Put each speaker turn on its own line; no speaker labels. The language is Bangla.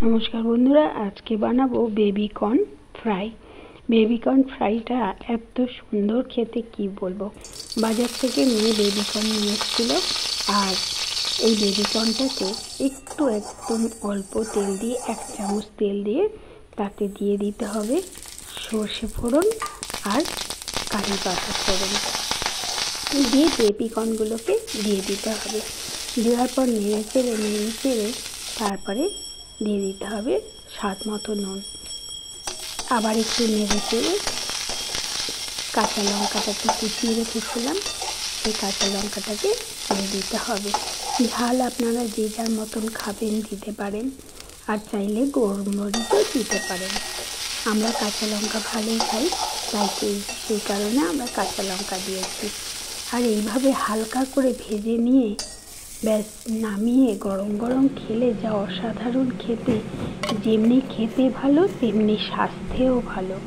নমস্কার বন্ধুরা, আজকে বানাবো বেবিকর্ন ফ্রাই। বেবিকর্ন ফ্রাইটা এত সুন্দর খেতে কি বলবো। বাজার থেকে মেয়ে বেবিকর্ন নিয়ে এসেছিল। আর এই বেবিকর্নটাকে একদম অল্প তেল দিয়ে, 1 চামচ তেল দিয়ে তাতে দিয়ে দিতে হবে সর্ষে ফোড়ন আর কারি পাতা ফোড়ন দিয়ে বেবিকর্নগুলোকে দিয়ে দিতে হবে। দেওয়ার পর নেড়ে চেড়ে তারপরে দিয়ে দিতে হবে স্বাদ মতো নুন। আবার একটু নেড়ে চেড়ে কাঁচা লঙ্কাটাকে কুচিয়ে রেখেছিলাম, সেই কাঁচা লঙ্কাটাকে দিয়ে দিতে হবে। ঝাল আপনারা যে যার মতন খাবেন দিতে পারেন, আর চাইলে গোলমরিচও দিতে পারেন। আমরা কাঁচা লঙ্কা ভালোই খাই, তাই সেই কারণে আমরা কাঁচা লঙ্কা দিয়েছি। আর এইভাবে হালকা করে ভেজে নিয়ে ব্যাস নামিয়ে গরম গরম খেলে যা অসাধারণ খেতে, যেমনি খেতে ভালো তেমনি স্বাস্থ্যেও ভালো।